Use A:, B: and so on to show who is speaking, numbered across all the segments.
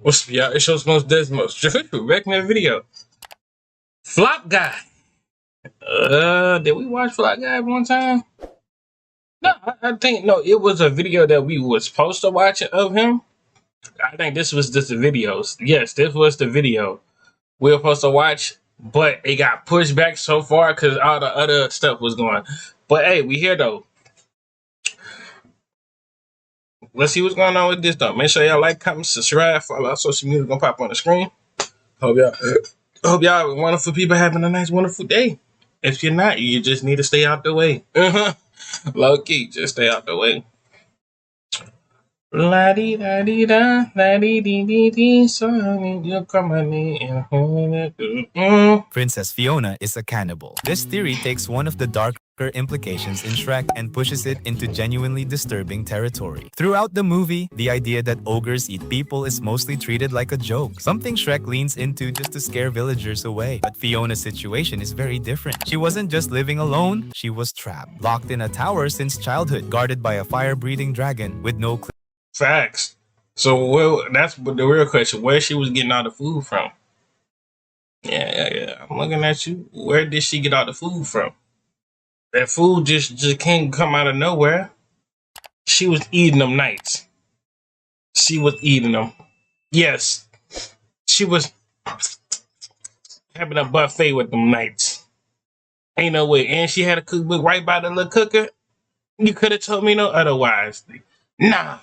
A: What's yeah? It shows most Desmos. Back in that video. Flop guy. Did we watch Flop guy one time? No, I think no. It was a video that we were supposed to watch of him. I think this was just the videos. Yes, this was the video we were supposed to watch, but it got pushed back so far because all the other stuff was going. But hey, we here though. Let's see what's going on with this though. Make sure y'all like, comment, subscribe, follow our social media. Gonna pop on the screen. Hope y'all wonderful people having a nice, wonderful day. If you're not, you just need to stay out the way. Low key, just stay out the way. La di da di da, la di di di, so you come and hold it.
B: Princess Fiona is a cannibal. This theory takes one of the darker implications in Shrek and pushes it into genuinely disturbing territory. Throughout the movie, the idea that ogres eat people is mostly treated like a joke, something Shrek leans into just to scare villagers away. But Fiona's situation is very different. She wasn't just living alone, she was trapped, locked in a tower since childhood, guarded by a fire-breathing dragon with no
A: Facts. So well, that's the real question: where she was getting all the food from? Yeah. I'm looking at you. Where did she get all the food from? That food just can't come out of nowhere. She was eating them nights. She was eating them. Yes, she was having a buffet with them nights. Ain't no way. And she had a cookbook right by the little cooker. You could have told me no otherwise. Nah.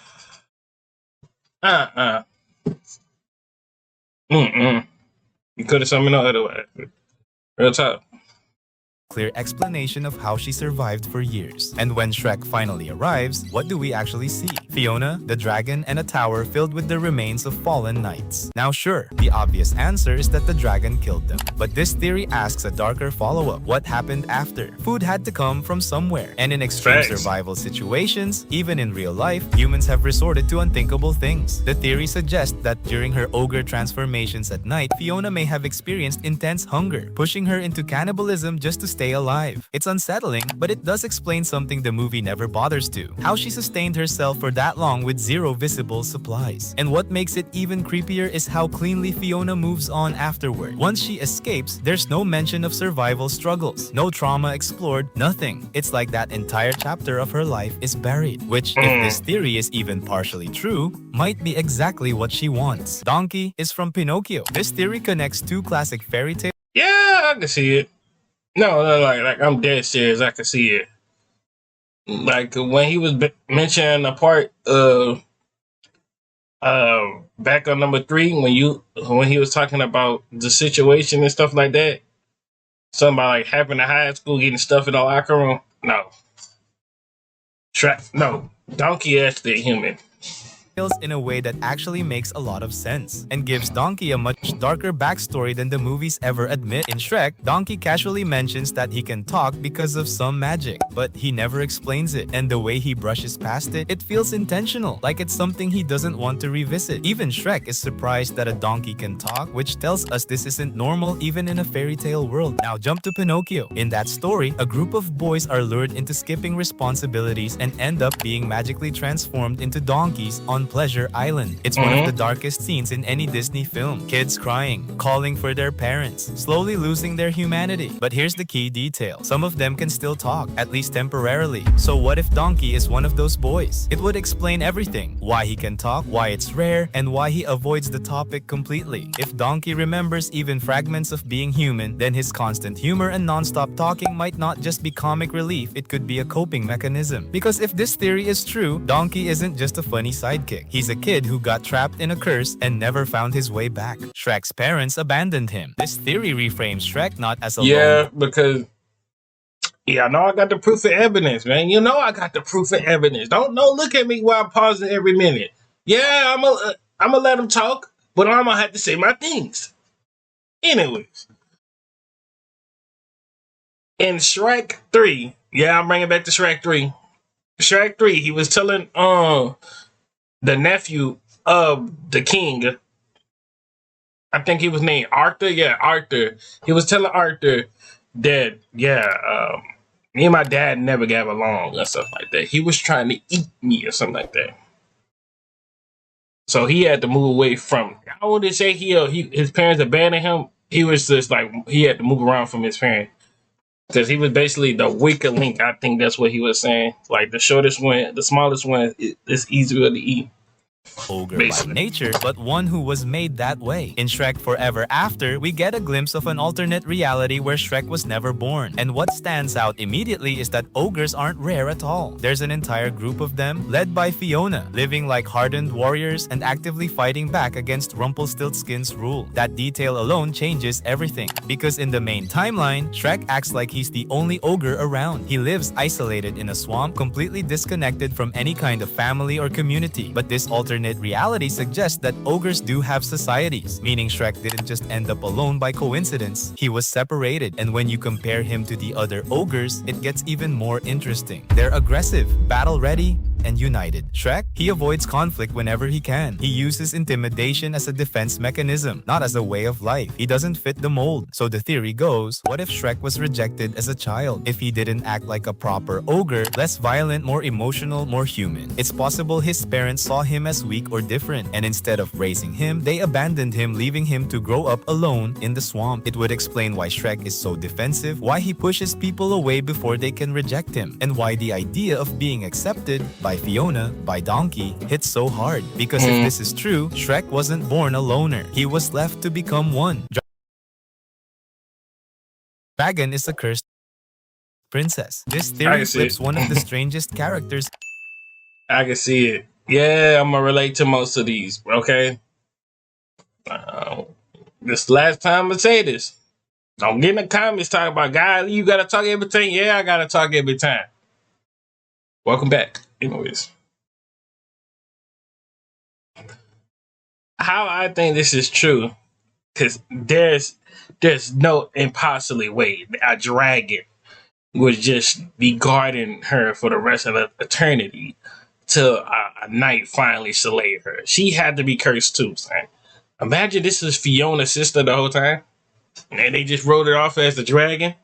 A: You could have told me no otherwise. Real talk.
B: clear explanation of how she survived for years. And when Shrek finally arrives, what do we actually see? Fiona, the dragon, and a tower filled with the remains of fallen knights. Now sure, the obvious answer is that the dragon killed them. But this theory asks a darker follow-up. What happened after? Food had to come from somewhere. And in extreme survival situations, even in real life, humans have resorted to unthinkable things. The theory suggests that during her ogre transformations at night, Fiona may have experienced intense hunger, pushing her into cannibalism just to stay alive. It's unsettling, but it does explain something the movie never bothers to: how she sustained herself for that long with zero visible supplies. And what makes it even creepier is how cleanly Fiona moves on afterward. Once she escapes, there's no mention of survival struggles, no trauma explored, nothing. It's like that entire chapter of her life is buried, which, if this theory is even partially true, might be exactly what she wants. Donkey is from Pinocchio. This theory connects two classic fairy tales.
A: Yeah, I can see it. No, like I'm dead serious. I can see it. Like when he was mentioning the part back on number 3 when he was talking about the situation and stuff like that. Something about like happening to high school, getting stuff in the locker room. No. No. Donkey actually a human.
B: In a way that actually makes a lot of sense, and gives Donkey a much darker backstory than the movies ever admit. In Shrek, Donkey casually mentions that he can talk because of some magic, but he never explains it, and the way he brushes past it, it feels intentional, like it's something he doesn't want to revisit. Even Shrek is surprised that a donkey can talk, which tells us this isn't normal even in a fairy tale world. Now jump to Pinocchio. In that story, a group of boys are lured into skipping responsibilities and end up being magically transformed into donkeys on Pleasure Island. It's one of the darkest scenes in any Disney film. Kids crying, calling for their parents, slowly losing their humanity. But here's the key detail: some of them can still talk, at least temporarily. So what if Donkey is one of those boys? It would explain everything: why he can talk, why it's rare, and why he avoids the topic completely. If Donkey remembers even fragments of being human, then his constant humor and non-stop talking might not just be comic relief, it could be a coping mechanism. Because if this theory is true, Donkey isn't just a funny sidekick. He's a kid who got trapped in a curse and never found his way back. Shrek's parents abandoned him. This theory reframes Shrek not as a
A: because I know I got the proof of evidence, man. You know I got the proof of evidence. Don't look at me while I'm pausing every minute. Yeah, I'm gonna let him talk, but I'm gonna have to say my things. Anyways, in Shrek 3, I'm bringing back to Shrek 3. Shrek 3, he was telling the nephew of the king, I think he was named Arthur. Yeah, Arthur. He was telling Arthur that, me and my dad never got along and stuff like that. He was trying to eat me or something like that. So he had to move away from. I would say his parents abandoned him. He was just like he had to move around from his parents because he was basically the weaker link. I think that's what he was saying. Like the shortest one, the smallest one is easier to eat.
B: Ogre by nature, but one who was made that way. In Shrek Forever After, we get a glimpse of an alternate reality where Shrek was never born. And what stands out immediately is that ogres aren't rare at all. There's an entire group of them, led by Fiona, living like hardened warriors and actively fighting back against Rumpelstiltskin's rule. That detail alone changes everything, because in the main timeline, Shrek acts like he's the only ogre around. He lives isolated in a swamp, completely disconnected from any kind of family or community. But this alternate reality suggests that ogres do have societies, meaning Shrek didn't just end up alone by coincidence. He was separated, and when you compare him to the other ogres, it gets even more interesting. They're aggressive, battle-ready, and united. Shrek, he avoids conflict whenever he can. He uses intimidation as a defense mechanism, not as a way of life. He doesn't fit the mold. So the theory goes, what if Shrek was rejected as a child? If he didn't act like a proper ogre, less violent, more emotional, more human? It's possible his parents saw him as weak or different, and instead of raising him, they abandoned him, leaving him to grow up alone in the swamp. It would explain why Shrek is so defensive, why he pushes people away before they can reject him, and why the idea of being accepted by Fiona, by Donkey, hits so hard. Because if this is true, Shrek wasn't born a loner. He was left to become one. Dragon is a cursed princess. This theory flips one of the strangest characters.
A: I can see it. Yeah, I'm gonna relate to most of these. Okay. This last time I say this. Don't get in the comments talking about, guys, you gotta talk every time. Yeah, I gotta talk every time. Welcome back. Anyways, how I think this is true, because there's no impossible way a dragon would just be guarding her for the rest of the eternity till a night finally slayed her. She had to be cursed too, son. Imagine this is Fiona's sister the whole time, and they just wrote it off as the dragon.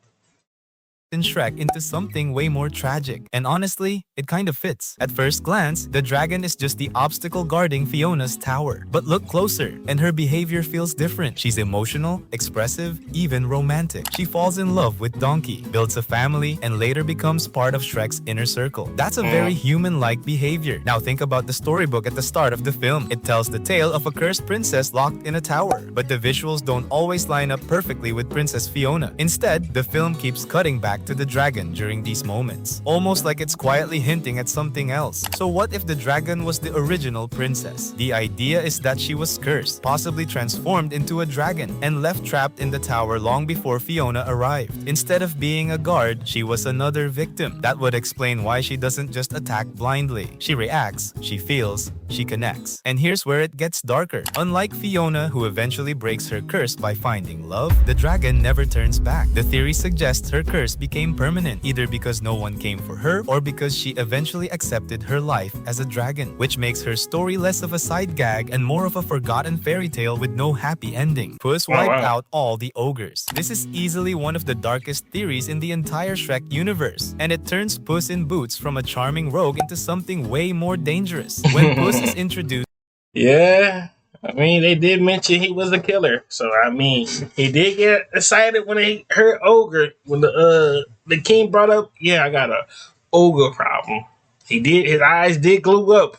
B: Shrek into something way more tragic. And honestly, it kind of fits. At first glance, the dragon is just the obstacle guarding Fiona's tower. But look closer, and her behavior feels different. She's emotional, expressive, even romantic. She falls in love with Donkey, builds a family, and later becomes part of Shrek's inner circle. That's a very human-like behavior. Now think about the storybook at the start of the film. It tells the tale of a cursed princess locked in a tower. But the visuals don't always line up perfectly with Princess Fiona. Instead, the film keeps cutting back to the dragon during these moments, almost like it's quietly hinting at something else. So what if the dragon was the original princess? The idea is that she was cursed, possibly transformed into a dragon, and left trapped in the tower long before Fiona arrived. Instead of being a guard, she was another victim. That would explain why she doesn't just attack blindly. She reacts, she feels, she connects. And here's where it gets darker. Unlike Fiona, who eventually breaks her curse by finding love, the dragon never turns back. The theory suggests her curse became permanent, either because no one came for her or because she eventually accepted her life as a dragon, which makes her story less of a side gag and more of a forgotten fairy tale with no happy ending. Puss wiped out all the ogres. This is easily one of the darkest theories in the entire Shrek universe, and it turns Puss in Boots from a charming rogue into something way more dangerous. When Puss is introduced,
A: yeah, I mean, they did mention he was a killer. So, I mean, he did get excited when he heard ogre. When the king brought up, yeah, I got a ogre problem. His eyes did glue up.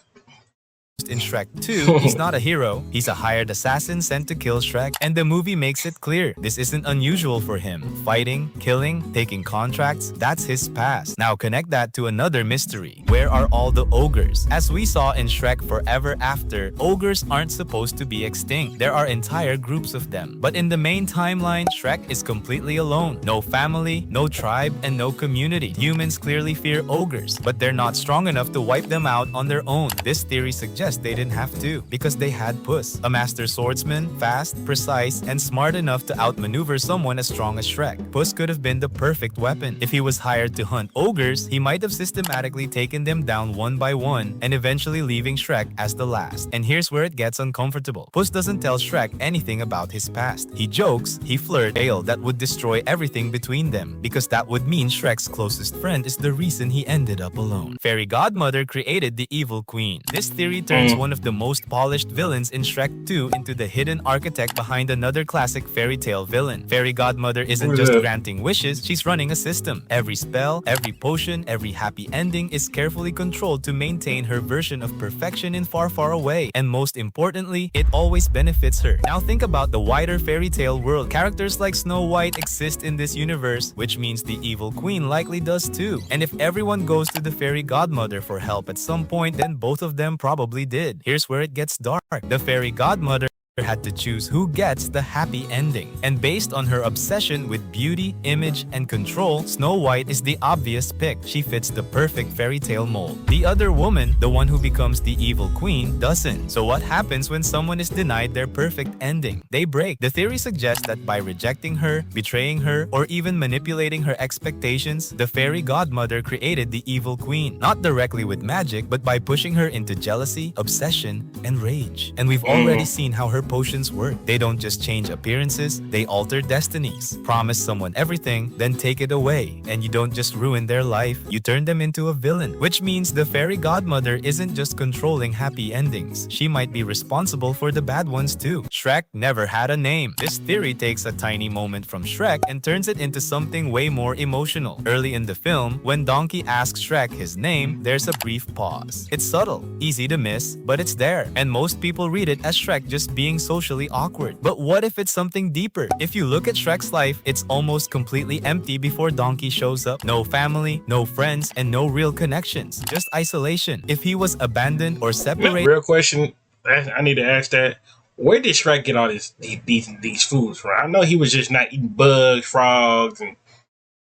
B: in Shrek 2, he's not a hero, he's a hired assassin sent to kill Shrek, and the movie makes it clear this isn't unusual for him. Fighting, killing, taking contracts, that's his past. Now connect that to another mystery. Where are all the ogres? As we saw in Shrek Forever After, ogres aren't supposed to be extinct. There are entire groups of them. But in the main timeline, Shrek is completely alone. No family, no tribe, and no community. Humans clearly fear ogres, but they're not strong enough to wipe them out on their own. This theory suggests they didn't have to, because they had Puss, a master swordsman, fast, precise, and smart enough to outmaneuver someone as strong as Shrek. Puss could have been the perfect weapon. If he was hired to hunt ogres, he might have systematically taken them down one by one, and eventually leaving Shrek as the last. And here's where it gets uncomfortable. Puss doesn't tell Shrek anything about his past. He jokes, he flirts, that would destroy everything between them, because that would mean Shrek's closest friend is the reason he ended up alone. Fairy Godmother created the evil queen. This theory turns turns one of the most polished villains in Shrek 2 into the hidden architect behind another classic fairy tale villain. Fairy Godmother isn't
A: Who's
B: just
A: that?
B: granting wishes, she's running a system. Every spell, every potion, every happy ending is carefully controlled to maintain her version of perfection in far, far away. And most importantly, it always benefits her. Now think about the wider fairy tale world. Characters like Snow White exist in this universe, which means the evil queen likely does too. And if everyone goes to the fairy godmother for help at some point, then both of them probably did. Here's where it gets dark. The fairy godmother had to choose who gets the happy ending. And based on her obsession with beauty, image, and control, Snow White is the obvious pick. She fits the perfect fairy tale mold. The other woman, the one who becomes the evil queen, doesn't. So what happens when someone is denied their perfect ending? They break. The theory suggests that by rejecting her, betraying her, or even manipulating her expectations, the fairy godmother created the evil queen. Not directly with magic, but by pushing her into jealousy, obsession, and rage. And we've already seen how her potions work. They don't just change appearances, they alter destinies. Promise someone everything, then take it away. And you don't just ruin their life, you turn them into a villain. Which means the fairy godmother isn't just controlling happy endings. She might be responsible for the bad ones too. Shrek never had a name. This theory takes a tiny moment from Shrek and turns it into something way more emotional. Early in the film, when Donkey asks Shrek his name, there's a brief pause. It's subtle, easy to miss, but it's there. And most people read it as Shrek just being socially awkward. But what if it's something deeper? If you look at Shrek's life, it's almost completely empty before Donkey shows up. No family, no friends, and no real connections. Just isolation. If he was abandoned or separated...
A: Real question, I need to ask that. Where did Shrek get all these foods from? I know he was just not eating bugs, frogs,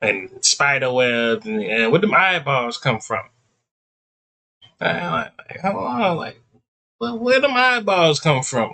A: and spider webs, and where them eyeballs come from? Hold on, where them eyeballs come from?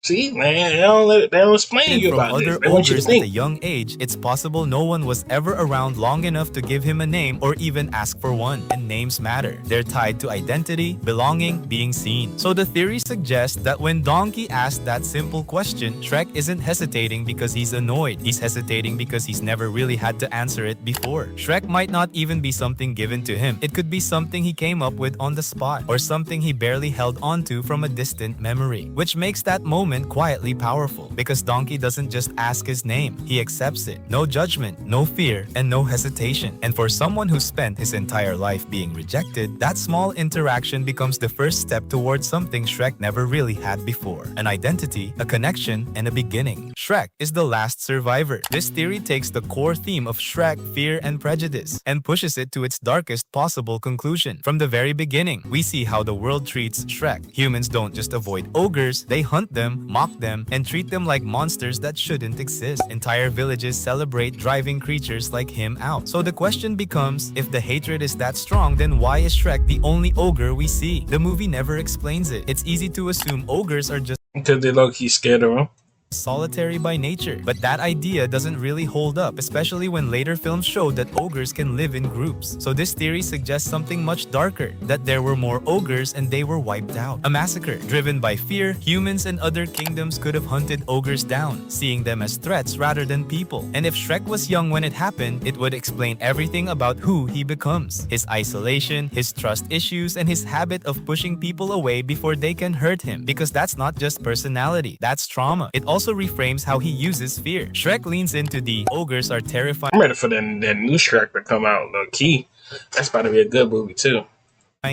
A: See, man, they don't explain you
B: from
A: about
B: other
A: this. They want you to
B: ogres at a
A: think.
B: young age, it's possible no one was ever around long enough to give him a name or even ask for one. And names matter. They're tied to identity, belonging, being seen. So the theory suggests that when Donkey asked that simple question, Shrek isn't hesitating because he's annoyed. He's hesitating because he's never really had to answer it before. Shrek might not even be something given to him. It could be something he came up with on the spot, or something he barely held onto from a distant memory, which makes that moment quietly powerful, because Donkey doesn't just ask his name, he accepts it. No judgment, no fear, and no hesitation. And for someone who spent his entire life being rejected, that small interaction becomes the first step towards something Shrek never really had before. An identity, a connection, and a beginning. Shrek is the last survivor. This theory takes the core theme of Shrek, fear, and prejudice, and pushes it to its darkest possible conclusion. From the very beginning, we see how the world treats Shrek. Humans don't just avoid ogres, they hunt them, mock them, and treat them like monsters that shouldn't exist. Entire villages celebrate driving creatures like him out. So the question becomes, if the hatred is that strong, then why is Shrek the only ogre we see? The movie never explains it. It's easy to assume ogres are just
A: Because they low-key scared of him.
B: solitary by nature. But that idea doesn't really hold up, especially when later films showed that ogres can live in groups. So this theory suggests something much darker, that there were more ogres and they were wiped out. A massacre. Driven by fear, humans and other kingdoms could have hunted ogres down, seeing them as threats rather than people. And if Shrek was young when it happened, it would explain everything about who he becomes. His isolation, his trust issues, and his habit of pushing people away before they can hurt him. Because that's not just personality, that's trauma. It also reframes how he uses fear. Shrek leans into the ogres are terrifying
A: I'm ready for that new Shrek to come out low key. That's about to be a good movie too.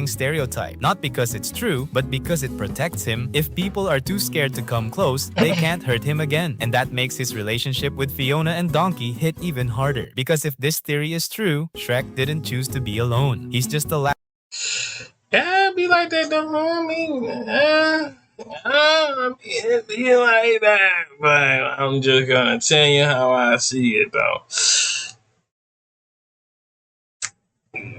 B: stereotype. Not because it's true, but because it protects him. If people are too scared to come close, they can't hurt him again. And that makes his relationship with Fiona and Donkey hit even harder. Because if this theory is true, Shrek didn't choose to be alone. He's just the last
A: Yeah, be like that though. I mean, it be like that, but I'm just gonna tell you how I see it though.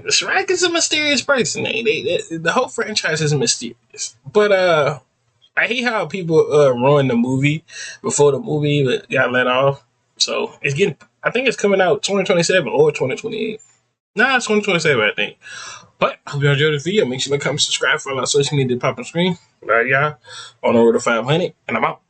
A: Shrek is a mysterious person. The whole franchise is mysterious. But I hate how people ruin the movie before the movie got let off. So it's getting. I think it's coming out 2027 or 2028. Nah, it's 2027, I think. But I hope you enjoyed the video. Make sure to comment, subscribe for all our social media pop on screen. All right, y'all. On the road to 500, and I'm out.